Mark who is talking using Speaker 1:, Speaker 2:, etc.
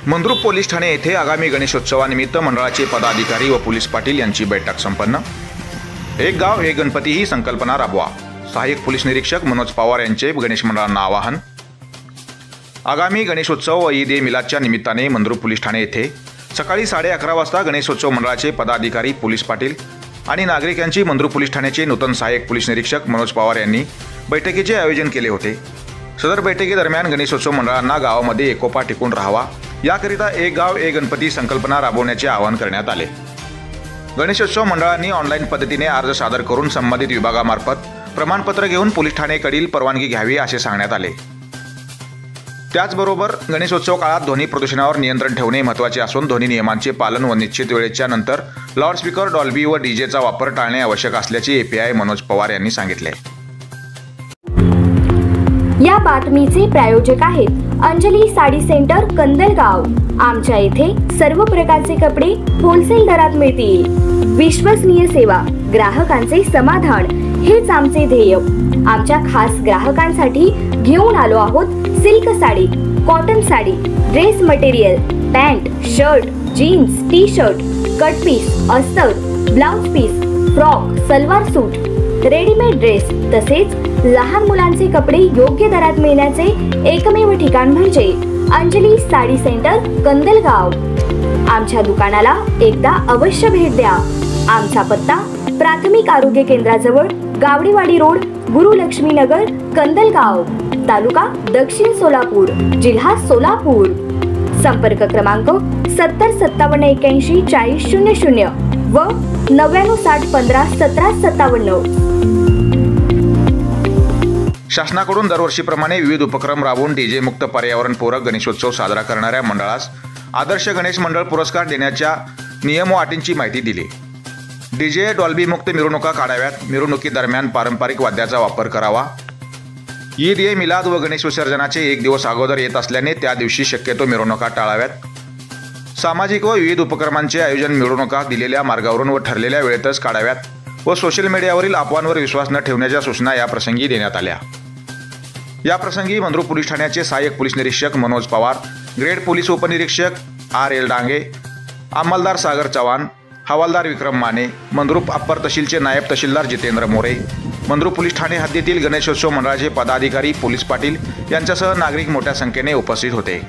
Speaker 1: Mandrup police Thane येथे आगामी गणेशोत्सवानिमित्त मंडळाचे पदाधिकारी व पोलीस पाटील यांची बैठक संपन्न। एक गाव एक गणपती ही संकल्पना राबवा, सहाय्यक पोलीस निरीक्षक मनोज पवार यांचे गणेश मंडळांना आवाहन। आगामी गणेशोत्सव व ईद ए मिलादच्या निमित्ताने मंद्रुप पोलीस ठाणे येथे सकाळी 11:30 वाजता गणेशोत्सव मंडळाचे पदाधिकारी, पोलीस पाटील आणि नागरिक यांची मंद्रुप पोलीस ठाण्याचे नूतन सहाय्यक पोलीस निरीक्षक मनोज पवार यांनी बैठकीचे आयोजन केले होते। सदर बैठकीदरम्यान गणेशोत्सव मंडळांना गावामध्ये एकोपा टिकून राहावा याकरिता एक गाव एक गणपती संकल्पना राबवण्याचे आवाहन करण्यात आले। गणेशोत्सव मंडळांनी ऑनलाईन पद्धतीने अर्ज सादर करून संबंधित विभागामार्फत प्रमाणपत्र घेऊन पोलीस ठाणेकडील परवानगी घ्यावी असे सांगण्यात आले। त्याचबरोबर गणेशोत्सव काळात ध्वनी प्रदूषणावर नियंत्रण ठेवणे महत्त्वाचे असून ध्वनी नियमांचे पालन व निश्चित वेळेच्या नंतर लाऊडस्पीकर, डॉल्बी व डीजेचा वापर टाळणे आवश्यक असल्याचे एपीआय मनोज पवार यांनी सांगितले।
Speaker 2: या बातमीचे प्रायोजक आहेत अंजली साडी सेंटर, कंदलगाव। आमच्या इथे सर्व प्रकारचे कपडे होलसेल दरात मिळतील। विश्वसनीय सेवा, ग्राहकांचे समाधान हेच आमचे ध्येय। आमच्या खास ग्राहकांसाठी घेऊन आलो आहोत silk sari, cotton sari, dress material, pant, shirt, jeans, T shirt, cut piece, अस्तर, blouse piece, frock, salwar suit, readymade dress तसेच लहान मुलांचे कपडे योग्य दरात मिळण्याचे एकमेव ठिकाण म्हणजे अंजली साडी सेंटर, कंदलगाव। आमच्या दुकानाला एकदा अवश्य भेट द्या। आमचा पत्ता प्राथमिक आरोग्य केंद्राजवळ, गावडीवाडी रोड, गुरुलक्ष्मी नगर, कंदलगाव, तालुका दक्षिण सोलापूर, जिल्हा सोलापूर। संपर्क क्रमांक 7057814000 व 9960151757।
Speaker 1: शासनाकडून दरवर्षीप्रमाणे विविध उपक्रम राबवून डीजे मुक्त पर्यावरणपूरक गणेशोत्सव साजरा करणाऱ्या मंडळास आदर्श गणेश मंडळ पुरस्कार देण्याच्या नियम व अटींची माहिती दिली। डीजे, डॉल्बी मुक्त मिरवणुका काढाव्यात, मिरवणुकीदरम्यान पारंपरिक वाद्याचा वापर करावा। ईद ए मिलाद व गणेश विसर्जनाचे एक दिवस अगोदर येत असल्याने त्या दिवशी शक्यतो मिरवणुका टाळाव्यात। सामाजिक व विविध उपक्रमांचे आयोजन मिरवणुका दिलेल्या मार्गावरून व ठरलेल्या वेळेतच काढाव्यात व सोशल मीडियावरील अफवांवर विश्वास न ठेवण्याच्या सूचना या प्रसंगी देण्यात आल्या। या प्रसंगी मंद्रुप पोलीस ठाण्याचे सहाय्यक पोलीस निरीक्षक मनोज पवार, ग्रेड पोलीस उपनिरीक्षक RL डांगे, अंमलदार सागर चव्हाण, हवालदार विक्रम माने, मंद्रुप अप्पर तहसीलचे नायब तहसीलदार जितेंद्र मोरे, मंद्रुप पोलीस ठाणे हद्दीतील गणेशोत्सव मंडळाचे पदाधिकारी, पोलीस पाटील यांच्यासह नागरिक मोठ्या संख्येने उपस्थित होते।